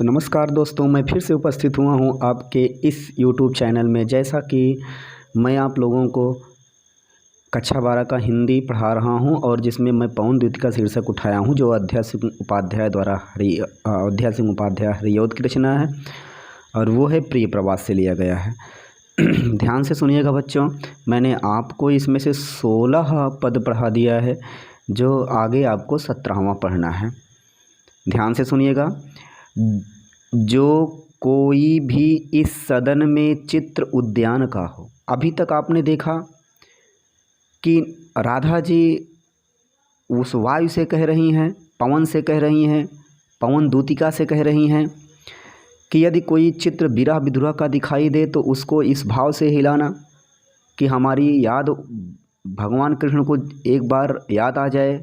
तो नमस्कार दोस्तों, मैं फिर से उपस्थित हुआ हूँ आपके इस YouTube चैनल में। जैसा कि मैं आप लोगों को कक्षा 12 का हिंदी पढ़ा रहा हूँ और जिसमें मैं पवन द्वित का शीर्षक उठाया हूँ, जो अध्याय सिंह उपाध्याय हरिऔध की रचना है और वो है प्रिय प्रवास से लिया गया है। ध्यान से सुनिएगा बच्चों, मैंने आपको इसमें से 16 पद पढ़ा दिया है, जो आगे आपको 17वां पढ़ना है। ध्यान से सुनिएगा। जो कोई भी इस सदन में चित्र उद्यान का हो। अभी तक आपने देखा कि राधा जी उस वायु से कह रही हैं, पवन से कह रही हैं, पवन दूतिका से कह रही हैं कि यदि कोई चित्र विरह विधुरा का दिखाई दे तो उसको इस भाव से हिलाना कि हमारी याद भगवान कृष्ण को एक बार याद आ जाए।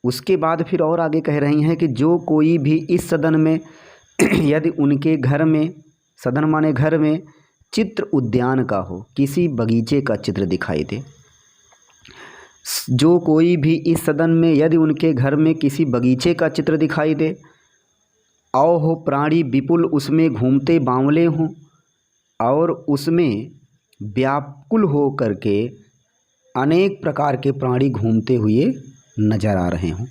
उसके बाद फिर और आगे कह रही हैं कि जो कोई भी इस सदन में यदि उनके घर में, सदन माने घर में, चित्र उद्यान का हो, किसी बगीचे का चित्र दिखाई दे। जो कोई भी इस सदन में यदि उनके घर में किसी बगीचे का चित्र दिखाई दे, औ हो प्राणी विपुल उसमें घूमते बावले हों और उसमें व्याकुल हो करके अनेक प्रकार के प्राणी घूमते हुए नजर आ रहे हों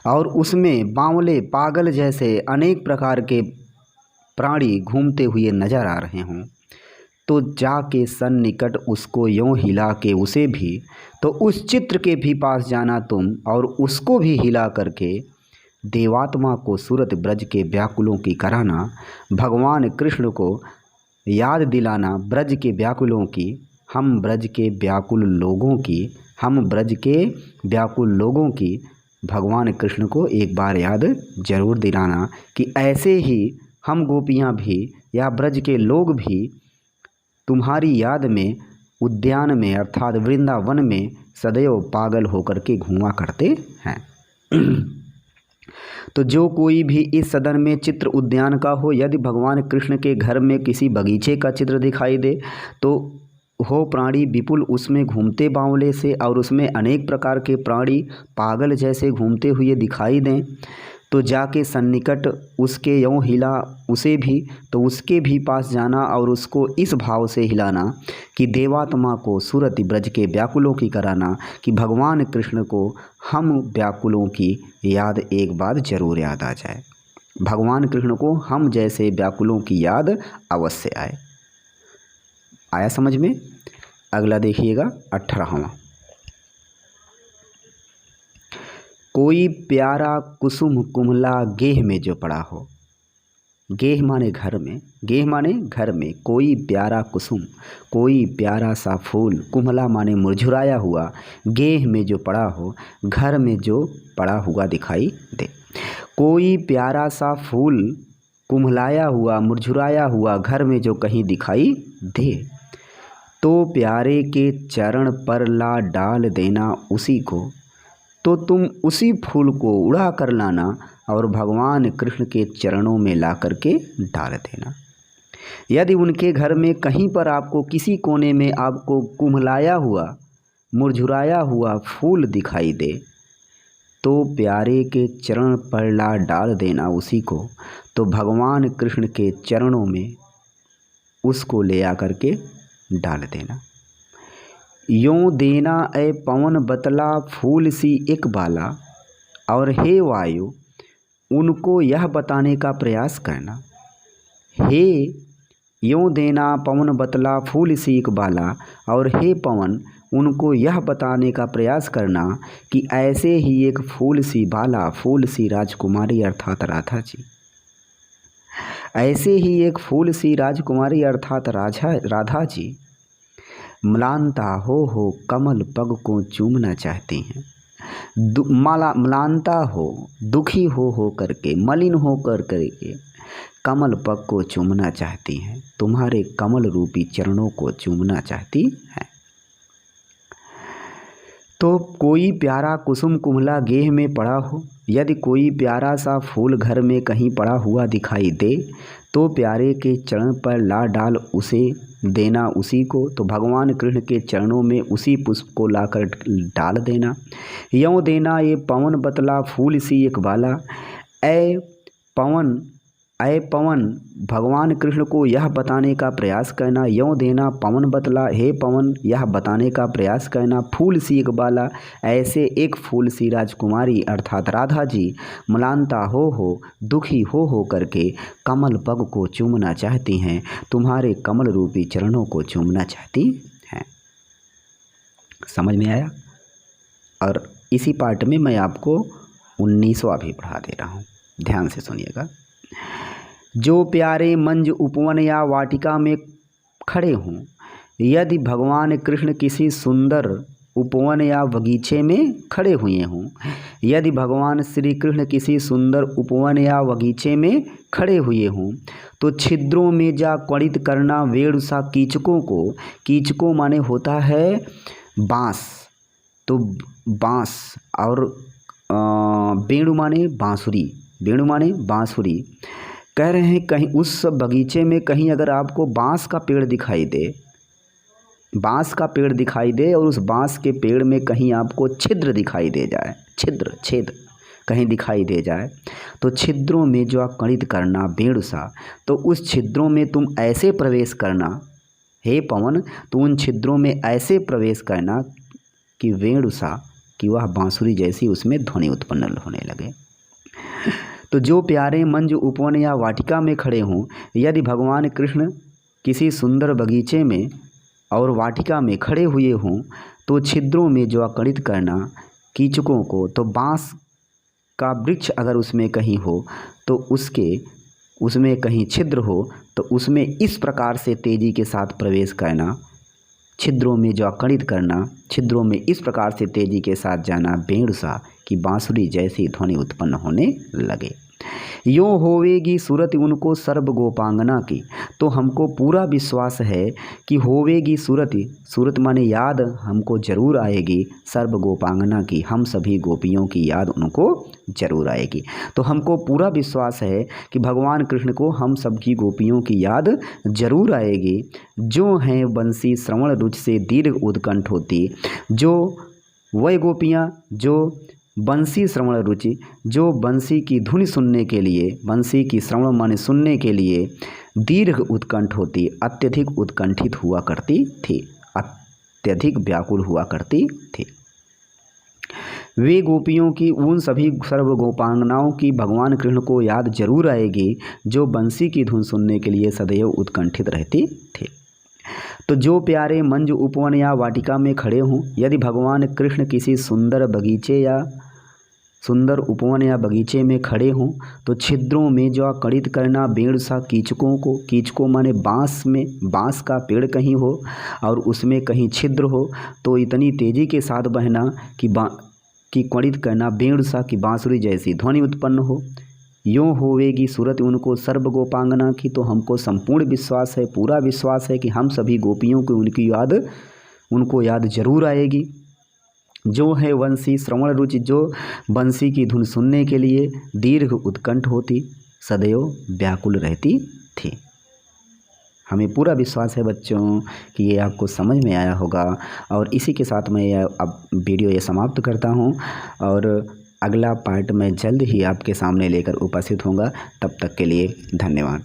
और उसमें बावले पागल जैसे अनेक प्रकार के प्राणी घूमते हुए नजर आ रहे हों, तो जाके सन्निकट उसको यों हिला के उसे भी, तो उस चित्र के भी पास जाना तुम और उसको भी हिला करके देवात्मा को सूरत ब्रज के व्याकुलों की कराना, भगवान कृष्ण को याद दिलाना ब्रज के व्याकुलों की, हम ब्रज के व्याकुल लोगों की, हम ब्रज के व्याकुल लोगों की भगवान कृष्ण को एक बार याद जरूर दिलाना कि ऐसे ही हम गोपियाँ भी या ब्रज के लोग भी तुम्हारी याद में उद्यान में अर्थात वृंदावन में सदैव पागल होकर के घूमा करते हैं। तो जो कोई भी इस सदन में चित्र उद्यान का हो, यदि भगवान कृष्ण के घर में किसी बगीचे का चित्र दिखाई दे, तो हो प्राणी विपुल उसमें घूमते बावले से और उसमें अनेक प्रकार के प्राणी पागल जैसे घूमते हुए दिखाई दें, तो जाके सन्निकट उसके यों हिला उसे भी, तो उसके भी पास जाना और उसको इस भाव से हिलाना कि देवात्मा को सूरत ब्रज के व्याकुलों की कराना कि भगवान कृष्ण को हम व्याकुलों की याद एक बार जरूर याद आ जाए, भगवान कृष्ण को हम जैसे व्याकुलों की याद अवश्य आए। आया समझ में? अगला देखिएगा 18वां। कोई प्यारा कुसुम कुमला गेह में जो पड़ा हो। गेह माने घर में, गेह माने घर में। कोई प्यारा कुसुम, कोई प्यारा सा फूल, कुमला माने मुरझुराया हुआ, गेह में जो पड़ा हो, घर में जो पड़ा हुआ दिखाई दे। कोई प्यारा सा फूल कुम्हलाया हुआ, मुरझुराया हुआ घर में जो कहीं दिखाई दे, तो प्यारे के चरण पर ला डाल देना उसी को, तो तुम उसी फूल को उड़ा कर लाना और भगवान कृष्ण के चरणों में ला कर के डाल देना। यदि उनके घर में कहीं पर आपको किसी कोने में आपको कुम्हलाया हुआ, मुरझुराया हुआ फूल दिखाई दे, तो प्यारे के चरण पर ला डाल देना उसी को, तो भगवान कृष्ण के चरणों में उसको ले आकर के डाल देना। यों देना ए पवन बतला फूल सी एक बाला, और हे वायु उनको यह बताने का प्रयास करना। हे यों देना पवन बतला फूल सी एक बाला, और हे पवन उनको यह बताने का प्रयास करना कि ऐसे ही एक फूल सी बाला, फूल सी राजकुमारी अर्थात राधा जी, ऐसे ही एक फूल सी राजकुमारी अर्थात राधा जी म्लानता हो कमल पग को चूमना चाहती हैं। म्लानता हो, दुखी हो करके, मलिन हो करके कमल पग को चूमना चाहती हैं, तुम्हारे कमल रूपी चरणों को चूमना चाहती हैं। तो कोई प्यारा कुसुम कुमला गेह में पड़ा हो, यदि कोई प्यारा सा फूल घर में कहीं पड़ा हुआ दिखाई दे, तो प्यारे के चरण पर ला डाल उसे देना उसी को, तो भगवान कृष्ण के चरणों में उसी पुष्प को लाकर डाल देना। यों देना ये पवन बतला फूल सी एक बाला, ऐ पवन अय पवन, भगवान कृष्ण को यह बताने का प्रयास करना, यों देना पवन बतला, हे पवन यह बताने का प्रयास करना, फूल सी इकबाला, ऐसे एक फूल सी राजकुमारी अर्थात राधा जी मलानता हो दुखी हो करके कमल पग को चूमना चाहती हैं, तुम्हारे कमल रूपी चरणों को चूमना चाहती हैं। समझ में आया? और इसी पार्ट में मैं आपको 19वां भी पढ़ा दे रहा हूँ, ध्यान से सुनिएगा। जो प्यारे मंज उपवन या वाटिका में खड़े हों, यदि भगवान कृष्ण किसी सुंदर उपवन या बगीचे में खड़े हुए हों, यदि भगवान श्री कृष्ण किसी सुंदर उपवन या बगीचे में खड़े हुए हों, तो छिद्रों में जा क्वड़ित करना वेणुसा कीचकों को, कीचकों माने होता है बाँस, तो बाँस और वेणु माने बाँसुरी, वेणु माने बाँसुरी। कह रहे हैं कहीं उस बगीचे में कहीं अगर आपको बाँस का पेड़ दिखाई दे, बाँस का पेड़ दिखाई दे और उस बाँस के पेड़ में कहीं आपको छिद्र दिखाई दे जाए, छेद कहीं दिखाई दे जाए, तो छिद्रों में जो कणित करना वेणुसा, तो उस छिद्रों में तुम ऐसे प्रवेश करना, हे पवन तो उन छिद्रों में ऐसे प्रवेश करना कि वेणुसा, कि वह बांसुरी जैसी उसमें ध्वनि उत्पन्न होने लगे। तो जो प्यारे मंज उपवन या वाटिका में खड़े हों, यदि भगवान कृष्ण किसी सुंदर बगीचे में और वाटिका में खड़े हुए हों, तो छिद्रों में जो अकड़ित करना कीचकों को, तो बाँस का वृक्ष अगर उसमें कहीं हो तो उसमें कहीं छिद्र हो तो उसमें इस प्रकार से तेजी के साथ प्रवेश करना, छिद्रों में जो अकड़ित करना, छिद्रों में इस प्रकार से तेजी के साथ जाना वेणुसा कि बांसुरी जैसी ध्वनि उत्पन्न होने लगे। यों होवेगी सूरत उनको सर्व गोपांगना की, तो हमको पूरा विश्वास है कि होवेगी सूरत, सूरत माने याद हमको जरूर आएगी, सर्व गोपांगना की, हम सभी गोपियों की याद उनको जरूर आएगी। तो हमको पूरा विश्वास है कि भगवान कृष्ण को हम सबकी गोपियों की याद जरूर आएगी, जो हैं बंसी श्रवण रुचि से दीर्घ उत्कंठ होती, जो वह गोपियाँ जो बंसी श्रवण रुचि, जो बंसी की धुन सुनने के लिए, बंसी की श्रवण माने सुनने के लिए दीर्घ उत्कंठ होती, अत्यधिक उत्कंठित हुआ करती थी, अत्यधिक व्याकुल हुआ करती थी। वे गोपियों की उन सभी सर्व गोपांगनाओं की भगवान कृष्ण को याद जरूर आएगी, जो बंसी की धुन सुनने के लिए सदैव उत्कंठित रहती थी। तो जो प्यारे मंज उपवन या वाटिका में खड़े हों, यदि भगवान कृष्ण किसी सुंदर बगीचे या सुंदर उपवन या बगीचे में खड़े हों, तो छिद्रों में जो कड़ित करना वेणुसा कीचकों को, कीचकों माने बाँस में, बाँस का पेड़ कहीं हो और उसमें कहीं छिद्र हो, तो इतनी तेजी के साथ बहना कि कड़ित करना वेणुसा की बांसुरी जैसी ध्वनि उत्पन्न हो। यों होवेगी सूरत उनको सर्व गोपांगना की, तो हमको संपूर्ण विश्वास है, पूरा विश्वास है कि हम सभी गोपियों को उनको याद जरूर आएगी, जो है वंशी श्रवण रुचि, जो बंसी की धुन सुनने के लिए दीर्घ उत्कंठ होती, सदैव व्याकुल रहती थी। हमें पूरा विश्वास है बच्चों कि ये आपको समझ में आया होगा, और इसी के साथ मैं अब वीडियो ये समाप्त करता हूँ, और अगला पार्ट मैं जल्द ही आपके सामने लेकर उपस्थित होऊंगा। तब तक के लिए धन्यवाद।